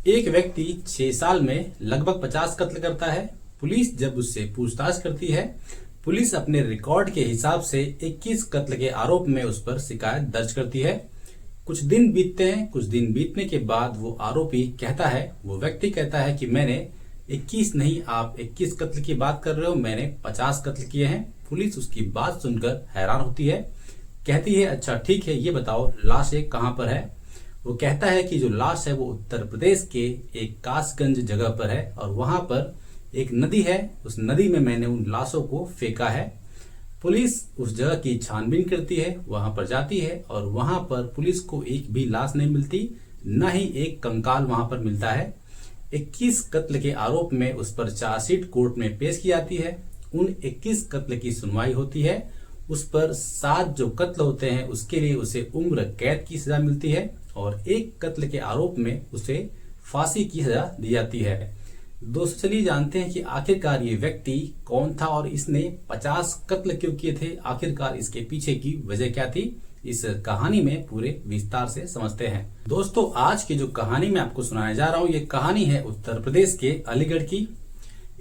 एक व्यक्ति 6 साल में लगभग 50 कत्ल करता है। पुलिस जब उससे पूछताछ करती है, पुलिस अपने रिकॉर्ड के हिसाब से 21 कत्ल के आरोप में उस पर शिकायत दर्ज करती है। कुछ दिन बीतते हैं। कुछ दिन बीतने के बाद वो आरोपी कहता है, वो व्यक्ति कहता है कि मैंने 21 नहीं, आप 21 कत्ल की बात कर रहे हो, मैंने 50 कत्ल किए हैं। पुलिस उसकी बात सुनकर हैरान होती है, कहती है अच्छा ठीक है, ये बताओ लाशें कहाँ पर है। वो कहता है कि जो लाश है वो उत्तर प्रदेश के एक कासगंज जगह पर है और वहां पर एक नदी है, उस नदी में मैंने उन लाशों को फेंका है। पुलिस उस जगह की छानबीन करती है, वहां पर जाती है और वहां पर पुलिस को एक भी लाश नहीं मिलती, न ही एक कंकाल वहां पर मिलता है। 21 कत्ल के आरोप में उस पर चार्जशीट कोर्ट में पेश की जाती है। उन 21 कत्ल की सुनवाई होती है। उस पर 7 जो कत्ल होते हैं उसके लिए उसे उम्र कैद की सजा मिलती है और एक कत्ल के आरोप में उसे फांसी की सजा दी जाती है। दोस्तों चलिए जानते हैं कि आखिरकार ये व्यक्ति कौन था और इसने 50 कत्ल क्यों किए थे। आखिरकार इसके पीछे की वजह क्या थी, इस कहानी में पूरे विस्तार से समझते हैं। दोस्तों आज की जो कहानी मैं आपको सुनाने जा रहा हूँ, ये कहानी है उत्तर प्रदेश के अलीगढ़ की।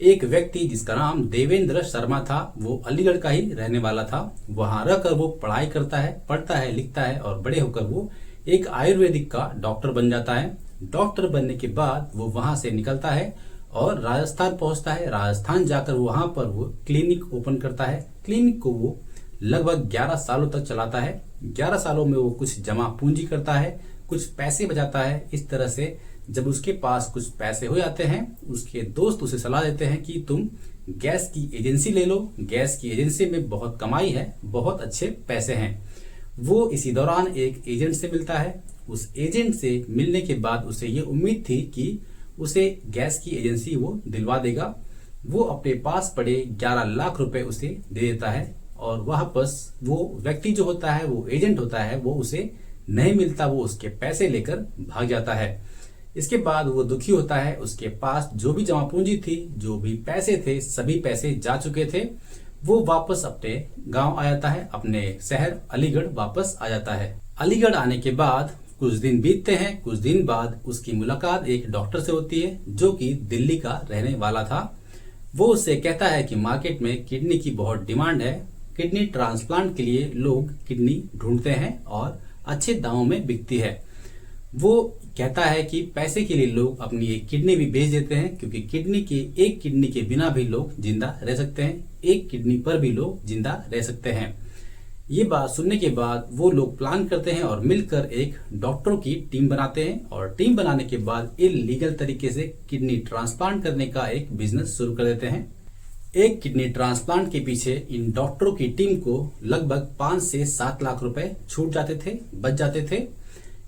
एक व्यक्ति जिसका नाम देवेंद्र शर्मा था, वो अलीगढ़ का ही रहने वाला था। वहां रहकर वो पढ़ाई करता है, पढ़ता है, लिखता है और बड़े होकर वो एक आयुर्वेदिक का डॉक्टर बन जाता है। डॉक्टर बनने के बाद वो वहां से निकलता है और राजस्थान पहुंचता है। राजस्थान जाकर वहां पर वो क्लिनिक ओपन करता है। क्लिनिक को वो लगभग 11 सालों तक चलाता है। 11 सालों में वो कुछ जमा पूंजी करता है, कुछ पैसे बचाता है। इस तरह से जब उसके पास कुछ पैसे हो जाते हैं, उसके दोस्त उसे सलाह देते हैं कि तुम गैस की एजेंसी ले लो, गैस की एजेंसी में बहुत कमाई है, बहुत अच्छे पैसे हैं। वो इसी दौरान एक एजेंट से मिलता है। उस एजेंट से मिलने के बाद उसे ये उम्मीद थी कि उसे गैस की एजेंसी वो दिलवा देगा। वो अपने पास पड़े 11 लाख रुपए उसे दे देता है और वापस वो व्यक्ति जो होता है, वो एजेंट होता है, वो उसे नहीं मिलता, वो उसके पैसे लेकर भाग जाता है। इसके बाद वो दुखी होता है। उसके पास जो भी जमा पूंजी थी, जो भी पैसे थे, सभी पैसे जा चुके थे। वो वापस अपने गांव आ जाता है, अपने शहर अलीगढ़ वापस आ जाता है। अलीगढ़ आने के बाद कुछ दिन बीतते हैं। कुछ दिन बाद उसकी मुलाकात एक डॉक्टर से होती है जो कि दिल्ली का रहने वाला था। वो उससे कहता है कि मार्केट में किडनी की बहुत डिमांड है, किडनी ट्रांसप्लांट के लिए लोग किडनी ढूंढते हैं और अच्छे दामों में बिकती है। वो कहता है कि पैसे के लिए लोग अपनी एक किडनी भी बेच देते हैं, क्योंकि एक किडनी के बिना भी लोग जिंदा रह सकते हैं, एक किडनी पर भी लोग जिंदा रह सकते हैं। ये बात सुनने के बाद वो लोग प्लान करते हैं और मिलकर एक डॉक्टरों की टीम बनाते हैं और टीम बनाने के बाद इलीगल तरीके से किडनी ट्रांसप्लांट करने का एक बिजनेस शुरू कर देते हैं। एक किडनी ट्रांसप्लांट के पीछे इन डॉक्टरों की टीम को लगभग 5 से 7 लाख रुपए छूट जाते थे, बच जाते थे।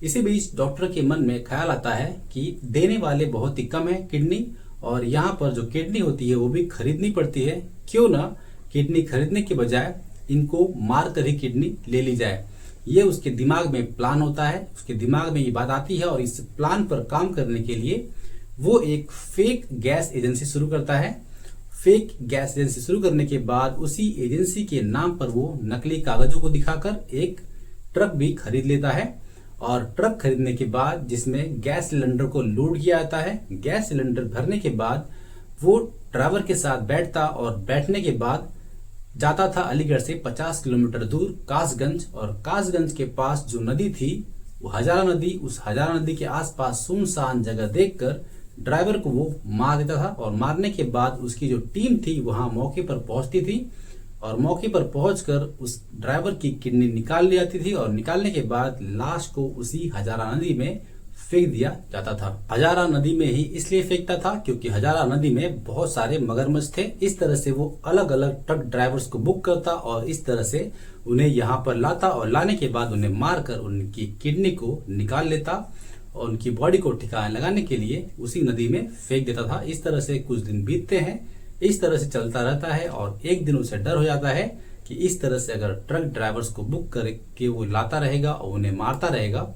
इसी बीच डॉक्टर के मन में ख्याल आता है कि देने वाले बहुत ही कम है किडनी, और यहाँ पर जो किडनी होती है वो भी खरीदनी पड़ती है। क्यों ना किडनी खरीदने के बजाय इनको मार कर ही किडनी ले ली जाए। ये उसके दिमाग में प्लान होता है, उसके दिमाग में ये बात आती है और इस प्लान पर काम करने के लिए वो एक फेक गैस एजेंसी शुरू करता है। फेक गैस एजेंसी शुरू करने के बाद उसी एजेंसी के नाम पर वो नकली कागजों को दिखाकर एक ट्रक भी खरीद लेता है और ट्रक खरीदने के बाद जिसमें गैस सिलेंडर को लोड किया जाता है। गैस सिलेंडर भरने के बाद वो ड्राइवर के साथ बैठता और बैठने के बाद जाता था अलीगढ़ से 50 किलोमीटर दूर कासगंज, और कासगंज के पास जो नदी थी वो हजारा नदी, उस हजारा नदी के आसपास सुनसान जगह देखकर ड्राइवर को वो मार देता था। और मारने के बाद उसकी जो टीम थी वहां मौके पर पहुंचती थी और मौके पर पहुंचकर उस ड्राइवर की किडनी निकाल ली जाती थी और निकालने के बाद लाश को उसी हजारा नदी में फेंक दिया जाता था। हजारा नदी में ही इसलिए फेंकता था क्योंकि हजारा नदी में बहुत सारे मगरमच्छ थे। इस तरह से वो अलग अलग ट्रक ड्राइवर्स को बुक करता और इस तरह से उन्हें यहाँ पर लाता और लाने के बाद उन्हें मारकर उनकी किडनी को निकाल लेता और उनकी बॉडी को ठिकाने लगाने के लिए उसी नदी में फेंक देता था। इस तरह से कुछ दिन बीतते हैं, इस तरह से चलता रहता है और एक दिन उसे डर हो जाता है कि इस तरह से अगर ट्रक ड्राइवर्स को बुक करके वो लाता रहेगा और उन्हें मारता रहेगा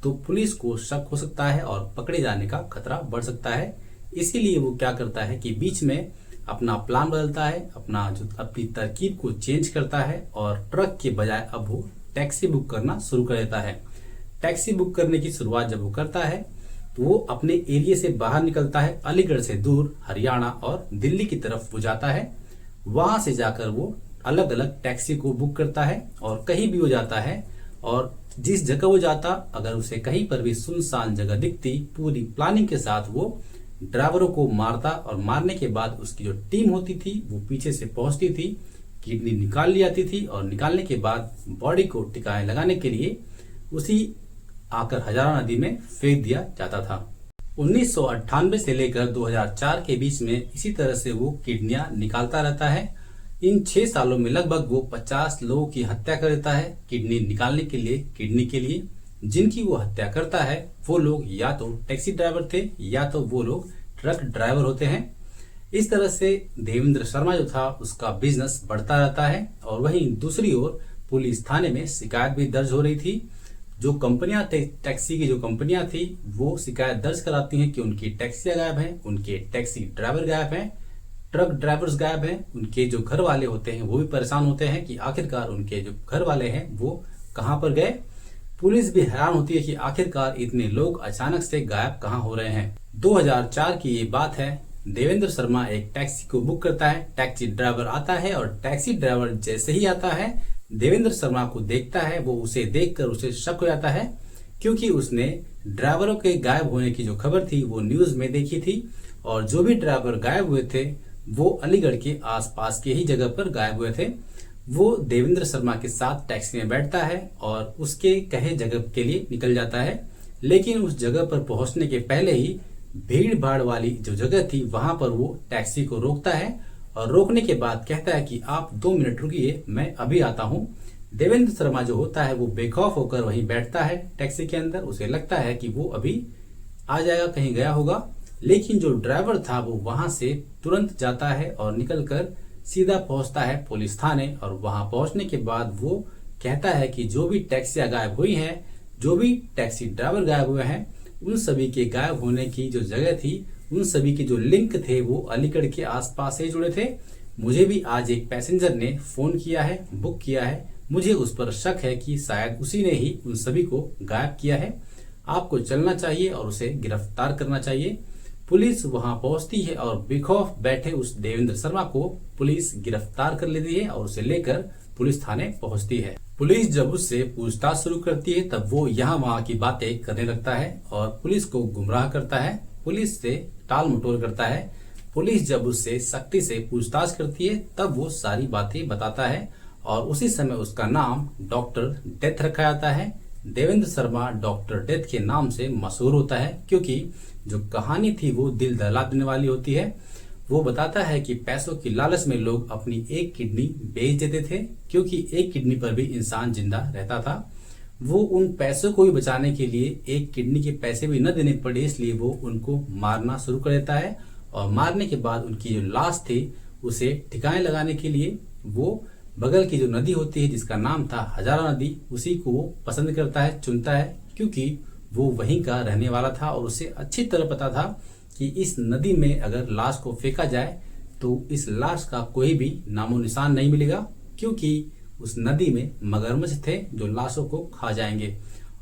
तो पुलिस को शक हो सकता है और पकड़े जाने का खतरा बढ़ सकता है। इसीलिए वो क्या करता है कि बीच में अपना प्लान बदलता है, अपनी तरकीब को चेंज करता है और ट्रक के बजाय अब वो टैक्सी बुक करना शुरू कर देता है। टैक्सी बुक करने की शुरुआत जब वो करता है तो वो अपने एरिया से बाहर निकलता है, अलीगढ़ से दूर हरियाणा और दिल्ली की तरफ वो जाता है। वहां से जाकर वो अलग अलग टैक्सी को बुक करता है और कहीं भी वो जाता है, और जिस जगह वो जाता, अगर उसे कहीं पर भी सुनसान जगह दिखती, पूरी प्लानिंग के साथ वो ड्राइवरों को मारता, और मारने के बाद उसकी जो टीम होती थी वो पीछे से पहुंचती थी, किडनी निकाल ली जाती थी, और निकालने के बाद बॉडी को टिकाने लगाने के लिए उसी आकर हजारा नदी में फेंक दिया जाता था। 1998 से लेकर 2004 के बीच में इसी तरह से वो किडनियां निकालता रहता है। इन 6 सालों में लगभग वो 50 लोगों की हत्या कर देता है किडनी निकालने के लिए, किडनी के लिए। जिनकी वो हत्या करता है वो लोग या तो टैक्सी ड्राइवर थे या तो वो लोग ट्रक ड्राइवर होते हैं। इस तरह से देवेंद्र शर्मा जो था उसका बिजनेस बढ़ता रहता है, और वहीं दूसरी ओर पुलिस थाने में शिकायत भी दर्ज हो रही थी। जो कंपनियां टैक्सी की जो कंपनियां थी वो शिकायत दर्ज कराती हैं कि उनकी टैक्सियां गायब हैं, उनके टैक्सी ड्राइवर गायब हैं, ट्रक ड्राइवर्स गायब हैं। उनके जो घर वाले होते हैं वो भी परेशान होते हैं कि आखिरकार उनके जो घर वाले हैं वो कहां पर गए। पुलिस भी हैरान होती है कि आखिरकार इतने लोग अचानक से गायब कहां हो रहे हैं। 2004 की ये बात है। देवेंद्र शर्मा एक टैक्सी को बुक करता है, टैक्सी ड्राइवर आता है, और टैक्सी ड्राइवर जैसे ही आता है देवेंद्र शर्मा को देखता है, वो उसे देखकर उसे शक हो जाता है, क्योंकि उसने ड्राइवरों के गायब होने की जो खबर थी वो न्यूज में देखी थी, और जो भी ड्राइवर गायब हुए थे वो अलीगढ़ के आसपास के ही जगह पर गायब हुए थे। वो देवेंद्र शर्मा के साथ टैक्सी में बैठता है और उसके कहे जगह के लिए निकल जाता है, लेकिन उस जगह पर पहुंचने के पहले ही भीड़ भाड़ वाली जो जगह थी वहां पर वो टैक्सी को रोकता है, और रोकने के बाद कहता है कि आप 2 मिनट रुकिए, मैं अभी आता हूं। देवेंद्र शर्मा जो होता है वो बेखौफ होकर वहीं बैठता है टैक्सी के अंदर। उसे लगता है कि वो अभी आ जाएगा, कहीं गया होगा, लेकिन जो ड्राइवर था वो वहां से तुरंत जाता है और निकलकर सीधा पहुंचता है पुलिस थाने। और वहां पहुंचने के बाद वो कहता है कि जो भी टैक्सियां गायब हुई हैं, जो भी टैक्सी ड्राइवर गायब हुए हैं, उन सभी के गायब होने की जो जगह थी, उन सभी के जो लिंक थे वो अलीगढ़ के आसपास से जुड़े थे। मुझे भी आज एक पैसेंजर ने फोन किया है, बुक किया है, मुझे उस पर शक है कि शायद उसी ने ही उन सभी को गायब किया है। आपको चलना चाहिए और उसे गिरफ्तार करना चाहिए। पुलिस वहां पहुंचती है और बेखौफ बैठे उस देवेंद्र शर्मा को पुलिस गिरफ्तार कर लेती है और उसे लेकर पुलिस थाने पहुंचती है। पुलिस जब उससे पूछताछ शुरू करती है तब वो यहाँ वहां की बातें करने लगता है और पुलिस को गुमराह करता है, पुलिस से टाल मटोल करता है। पुलिस जब उससे सख्ती से पूछताछ करती है तब वो सारी बातें बताता है, और उसी समय उसका नाम डॉक्टर डेथ रखा जाता है। देवेंद्र शर्मा डॉक्टर डेथ के नाम से मशहूर होता है, क्योंकि जो कहानी थी वो दिल दहला देने वाली होती है। वो बताता है कि पैसों की लालच में लोग अपनी एक किडनी बेच देते थे, क्योंकि एक किडनी पर भी इंसान जिंदा रहता था। वो उन पैसों को भी बचाने के लिए एक किडनी के पैसे भी न देने पड़े, इसलिए वो उनको मारना शुरू कर देता है, और मारने के बाद उनकी जो लाश थी उसे ठिकाने लगाने के लिए वो बगल की जो नदी होती है जिसका नाम था हजारा नदी, उसी को वो पसंद करता है, चुनता है, क्योंकि वो वहीं का रहने वाला था और उसे अच्छी तरह पता था कि इस नदी में अगर लाश को फेंका जाए तो इस लाश का कोई भी नामो निशान नहीं मिलेगा, क्योंकि उस नदी में मगरमच्छ थे जो लाशों को खा जाएंगे।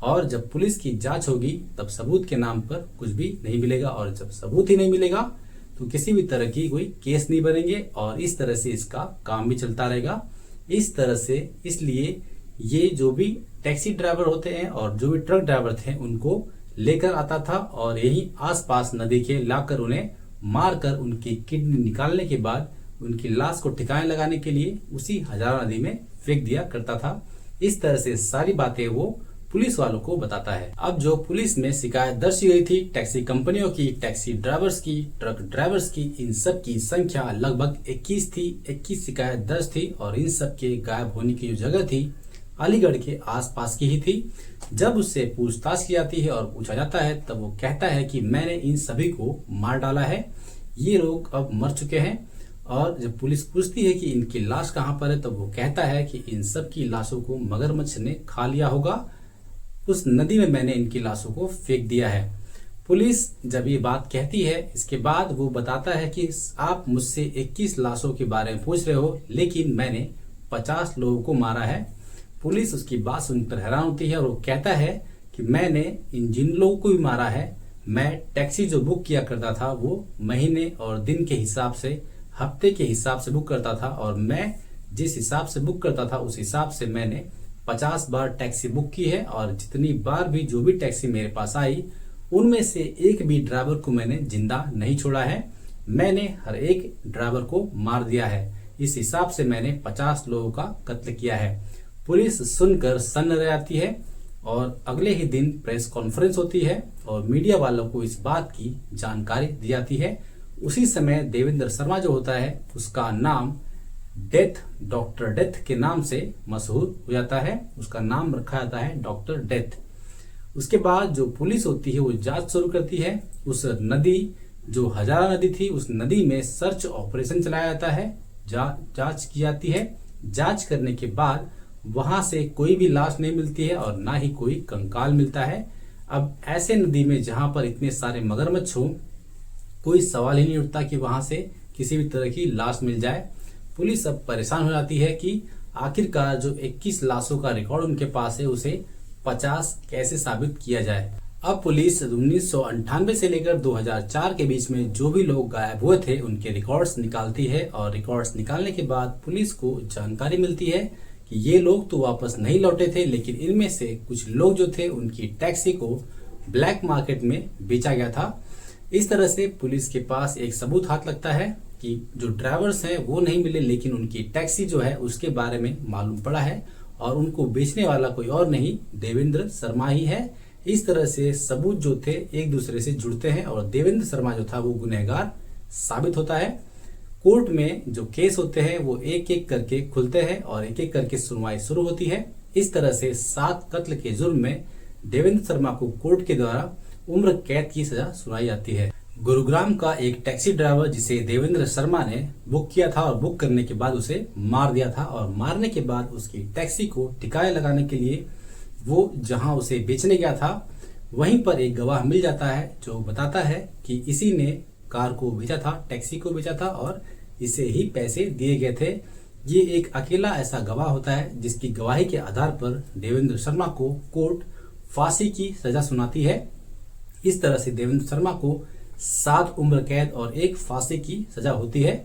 और जब पुलिस की जांच होगी तब सबूत के नाम पर कुछ भी नहीं मिलेगा, और जब सबूत ही नहीं मिलेगा तो किसी भी तरह की कोई केस नहीं बनेंगे, और इस तरह से इसका काम भी चलता रहेगा। इस तरह से इसलिए ये जो भी टैक्सी ड्राइवर होते हैं और जो भी ट्रक ड्राइवर थे उनको लेकर आता था, और यही आसपास नदी के लाकर उन्हें मारकर उनकी किडनी निकालने के बाद उनकी लाश को ठिकाने लगाने के लिए उसी हजारा नदी में फेंक दिया करता था। इस तरह से सारी बातें वो पुलिस वालों को बताता है। अब जो पुलिस में शिकायत दर्ज की गई थी टैक्सी कंपनियों की, टैक्सी ड्राइवर्स की, ट्रक ड्राइवर्स की, इन सब की संख्या लगभग 21 थी। 21 शिकायत दर्ज थी, और इन सब के गायब होने की जो जगह थी अलीगढ़ के आसपास की ही थी। जब उससे पूछताछ की जाती है और पूछा जाता है तब वो कहता है कि मैंने इन सभी को मार डाला है, ये लोग अब मर चुके हैं। और जब पुलिस पूछती है कि इनकी लाश कहाँ पर है तब वो कहता है कि इन सब की लाशों को मगरमच्छ ने खा लिया होगा, उस नदी में मैंने इनकी लाशों को फेंक दिया है। पुलिस जब ये बात कहती है इसके बाद वो बताता है कि आप मुझसे 21 लाशों के बारे में पूछ रहे हो, लेकिन मैंने 50 लोगों को मारा है। पुलिस उसकी बात सुनकर हैरान होती है और वो कहता है कि मैंने इन जिन लोगों को भी मारा है मैं टैक्सी जो बुक किया करता था वो महीने और दिन के हिसाब से, हफ्ते के हिसाब से बुक करता था, और मैं जिस हिसाब से बुक करता था उस हिसाब से मैंने 50 बार टैक्सी बुक की है। और जितनी बार भी जो भी टैक्सी मेरे पास आई उनमें से एक भी ड्राइवर को मैंने जिंदा नहीं छोड़ा है। मैंने हर एक ड्राइवर को मार दिया है। इस हिसाब से मैंने 50 लोगों का कत्ल किया है। पुलिस सुनकर सन्न रह जाती है और अगले ही दिन प्रेस कॉन्फ्रेंस होती है और मीडिया वालों को इस बात की जानकारी दी जाती है। उसी समय देवेंद्र शर्मा जो होता है उसका नाम डेथ, डॉक्टर डेथ के नाम से मशहूर हो जाता है। उसका नाम रखा जाता है डॉक्टर डेथ। उसके बाद जो पुलिस होती है वो जांच शुरू करती है। उस नदी, जो हजारा नदी थी, उस नदी में सर्च ऑपरेशन चलाया जाता है, जांच की जाती है। जांच करने के बाद वहां से कोई भी लाश नहीं मिलती है और ना ही कोई कंकाल मिलता है। अब ऐसे नदी में जहां पर इतने सारे मगरमच्छ हो, कोई सवाल ही नहीं उठता कि वहां से किसी भी तरह की लाश मिल जाए। पुलिस अब परेशान हो जाती है कि आखिरकार जो 21 लाशों का रिकॉर्ड उनके पास है उसे 50 कैसे साबित किया जाए। अब पुलिस 1998 से लेकर 2004 के बीच में जो भी लोग गायब हुए थे उनके रिकॉर्ड्स निकालती है, और रिकॉर्ड्स निकालने के बाद पुलिस को जानकारी मिलती है कि ये लोग तो वापस नहीं लौटे थे, लेकिन इनमें से कुछ लोग जो थे उनकी टैक्सी को ब्लैक मार्केट में बेचा गया था। इस तरह से पुलिस के पास एक सबूत हाथ लगता है कि जो ड्राइवर्स हैं वो नहीं मिले, लेकिन उनकी टैक्सी जो है उसके बारे में मालूम पड़ा है और उनको बेचने वाला कोई और नहीं, देवेंद्र शर्मा ही है। इस तरह से सबूत जो थे एक दूसरे से जुड़ते हैं और देवेंद्र शर्मा जो था वो गुनहगार साबित होता है। कोर्ट में जो केस होते हैं वो एक एक करके खुलते हैं और एक एक करके सुनवाई शुरू होती है। इस तरह से 7 कत्ल के जुर्म में देवेंद्र शर्मा को कोर्ट के द्वारा उम्र कैद की सजा सुनाई जाती है। गुरुग्राम का एक टैक्सी ड्राइवर जिसे देवेंद्र शर्मा ने बुक किया था और बुक करने के बाद उसे मार दिया था, और मारने के बाद उसकी टैक्सी को टिकाए लगाने के लिए वो जहां उसे बेचने गया था वहीं पर एक गवाह मिल जाता है जो बताता है कि इसी ने कार को बेचा था, टैक्सी को बेचा था और इसे ही पैसे दिए गए थे। ये एक अकेला ऐसा गवाह होता है जिसकी गवाही के आधार पर देवेंद्र शर्मा को कोर्ट फांसी की सजा सुनाती है। इस तरह से देवेंद्र शर्मा को 7 उम्र कैद और 1 फांसी की सजा होती है।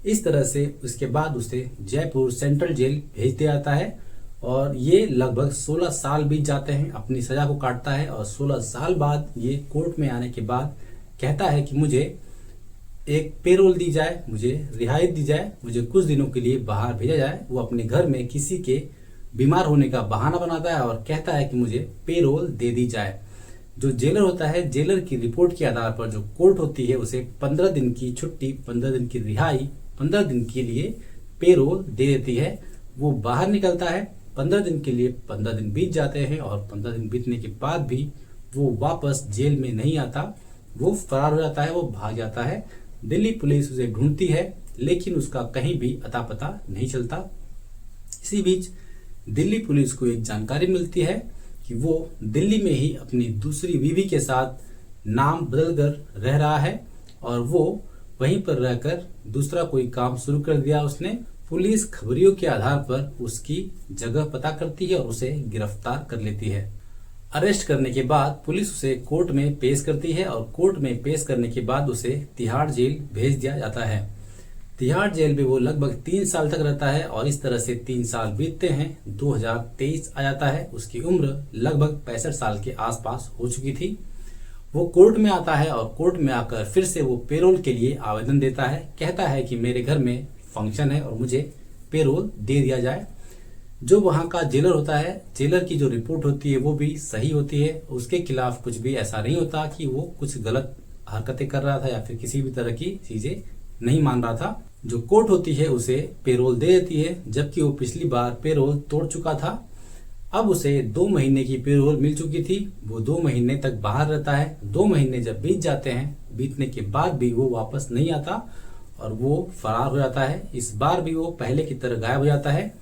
इस तरह से उसके बाद उसे जयपुर सेंट्रल जेल भेज दिया जाता है और ये लगभग 16 साल बीत जाते हैं, अपनी सजा को काटता है और 16 साल बाद ये कोर्ट में आने के बाद कहता है कि मुझे एक पेरोल दी जाए, मुझे रिहाई दी जाए, मुझे कुछ दिनों के लिए बाहर भेजा जाए। वो अपने घर में किसी के बीमार होने का बहाना बनाता है और कहता है कि मुझे पेरोल दे दी जाए। जो जेलर होता है, जेलर की रिपोर्ट के आधार पर जो कोर्ट होती है उसे 15 दिन की छुट्टी, 15 दिन की रिहाई, 15 दिन के लिए पेरोल दे देती है। वो बाहर निकलता है। 15 दिन के लिए 15 दिन बीत जाते हैं और 15 दिन बीतने के बाद भी वो वापस जेल में नहीं आता, वो फरार हो जाता है, वो भाग जाता है। दिल्ली पुलिस उसे ढूंढती है लेकिन उसका कहीं भी अता पता नहीं चलता। इसी बीच दिल्ली पुलिस को एक जानकारी मिलती है कि वो दिल्ली में ही अपनी दूसरी बीवी के साथ नाम बदलकर रह रहा है और वो वहीं पर रहकर दूसरा कोई काम शुरू कर दिया उसने। पुलिस खबरियों के आधार पर उसकी जगह पता करती है और उसे गिरफ्तार कर लेती है। अरेस्ट करने के बाद पुलिस उसे कोर्ट में पेश करती है और कोर्ट में पेश करने के बाद उसे तिहाड़ जेल भेज दिया जाता है। तिहाड़ जेल में वो लगभग 3 साल तक रहता है और इस तरह से 3 साल बीतते हैं। 2023 आ जाता है। उसकी उम्र लगभग 65 साल के आसपास हो चुकी थी। वो कोर्ट में आता है और कोर्ट में आकर फिर से वो पेरोल के लिए आवेदन देता है। कहता है कि मेरे घर में फंक्शन है और मुझे पेरोल दे दिया जाए। जो वहां का जेलर होता है, जेलर की जो रिपोर्ट होती है वो भी सही होती है। उसके खिलाफ कुछ भी ऐसा नहीं होता कि वो कुछ गलत हरकतें कर रहा था या फिर किसी भी तरह की चीजें नहीं मान रहा था। जो कोर्ट होती है उसे पेरोल दे देती है, जबकि वो पिछली बार पेरोल तोड़ चुका था। अब उसे 2 महीने की पेरोल मिल चुकी थी। वो 2 महीने तक बाहर रहता है। 2 महीने जब बीत जाते हैं, बीतने के बाद भी वो वापस नहीं आता और वो फरार हो जाता है। इस बार भी वो पहले की तरह गायब हो जाता है।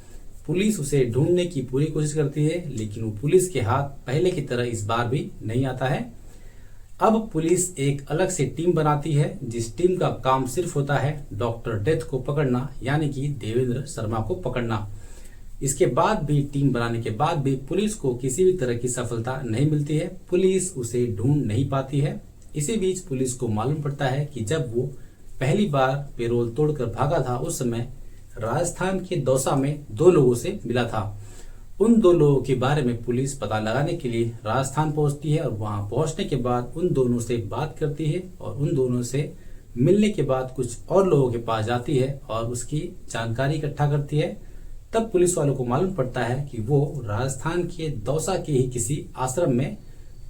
पुलिस उसे ढूंढने की पूरी कोशिश करती है लेकिन वो पुलिस के हाथ पहले की तरह इस बार भी नहीं आता है। अब पुलिस एक अलग से टीम बनाती है जिस टीम का काम सिर्फ होता है डॉक्टर डेथ को पकड़ना, यानी कि देवेंद्र शर्मा को पकड़ना। इसके बाद भी, टीम बनाने के बाद भी पुलिस को किसी भी तरह की सफलता नहीं मिलती है। पुलिस उसे ढूंढ नहीं पाती है। इसी बीच पुलिस को मालूम पड़ता है कि जब वो पहली बार पेरोल तोड़कर भागा था उस समय राजस्थान के दौसा में 2 लोगों से मिला था। उन 2 लोगों के बारे में पुलिस पता लगाने के लिए राजस्थान पहुंचती है और वहां पहुंचने के बाद उन दोनों से बात करती है और उन दोनों से मिलने के बाद कुछ और लोगों के पास जाती है और उसकी जानकारी इकट्ठा करती है। तब पुलिस वालों को मालूम पड़ता है कि वो राजस्थान के दौसा के ही किसी आश्रम में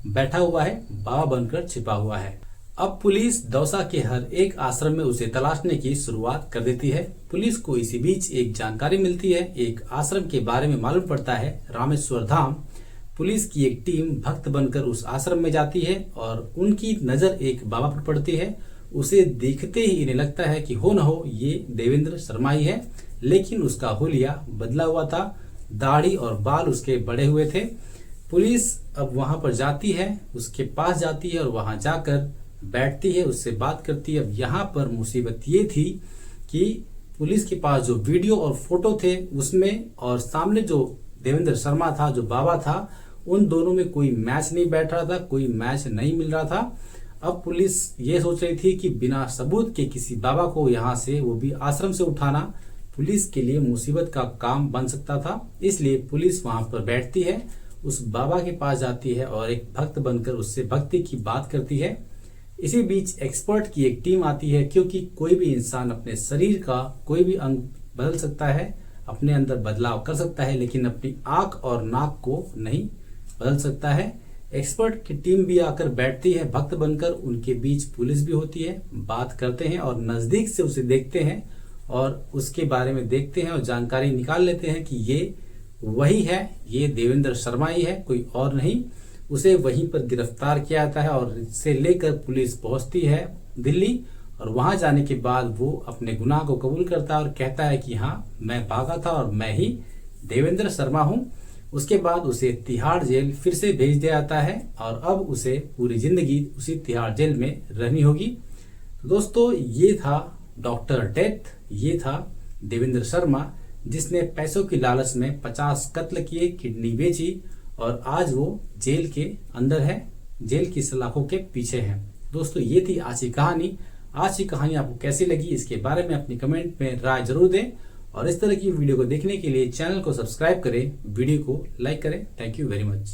बैठा हुआ है, बाबा बनकर छिपा हुआ है। अब पुलिस दौसा के हर एक आश्रम में उसे तलाशने की शुरुआत कर देती है। पुलिस को इसी बीच एक जानकारी मिलती है, एक आश्रम के बारे में मालूम पड़ता है, रामेश्वर धाम। पुलिस की एक टीम भक्त बनकर उस आश्रम में जाती है और उनकी नजर एक बाबा पर पड़ती है। उसे देखते ही इन्हें लगता है कि हो न हो ये देवेंद्र शर्मा ही है, लेकिन उसका हुलिया बदला हुआ था, दाढ़ी और बाल उसके बड़े हुए थे। पुलिस अब वहां पर जाती है, उसके पास जाती है और वहां जाकर बैठती है, उससे बात करती है। अब यहाँ पर मुसीबत ये थी कि पुलिस के पास जो वीडियो और फोटो थे उसमें और सामने जो देवेंद्र शर्मा था, जो बाबा था, उन दोनों में कोई मैच नहीं बैठ रहा था, कोई मैच नहीं मिल रहा था। अब पुलिस ये सोच रही थी कि बिना सबूत के किसी बाबा को यहाँ से, वो भी आश्रम से उठाना पुलिस के लिए मुसीबत का काम बन सकता था। इसलिए पुलिस वहां पर बैठती है, उस बाबा के पास जाती है और एक भक्त बनकर उससे भक्ति की बात करती है। इसी बीच एक्सपर्ट की एक टीम आती है, क्योंकि कोई भी इंसान अपने शरीर का कोई भी अंग बदल सकता है, अपने अंदर बदलाव कर सकता है, लेकिन अपनी आंख और नाक को नहीं बदल सकता है। एक्सपर्ट की टीम भी आकर बैठती है भक्त बनकर, उनके बीच पुलिस भी होती है, बात करते हैं और नजदीक से उसे देखते हैं और उसके बारे में देखते हैं और जानकारी निकाल लेते हैं कि ये वही है, ये देवेंद्र शर्मा ही है, कोई और नहीं। उसे वहीं पर गिरफ्तार किया जाता है और इसे लेकर पुलिस पहुंचती है दिल्ली और वहां जाने के बाद वो अपने गुनाह को कबूल करता है और कहता है कि हाँ, मैं भागा था और मैं ही देवेंद्र शर्मा हूं। उसके बाद उसे तिहाड़ जेल फिर से भेज दिया जाता है और अब उसे पूरी जिंदगी उसी तिहाड़ जेल में रहनी होगी। तो दोस्तों, ये था डॉक्टर डेथ, ये था देवेंद्र शर्मा, जिसने पैसों की लालच में 50 कत्ल किए, किडनी बेची और आज वो जेल के अंदर है, जेल की सलाखों के पीछे है। दोस्तों, ये थी आज की कहानी। आज की कहानी आपको कैसी लगी, इसके बारे में अपनी कमेंट में राय जरूर दें और इस तरह की वीडियो को देखने के लिए चैनल को सब्सक्राइब करें, वीडियो को लाइक करें। Thank you very much.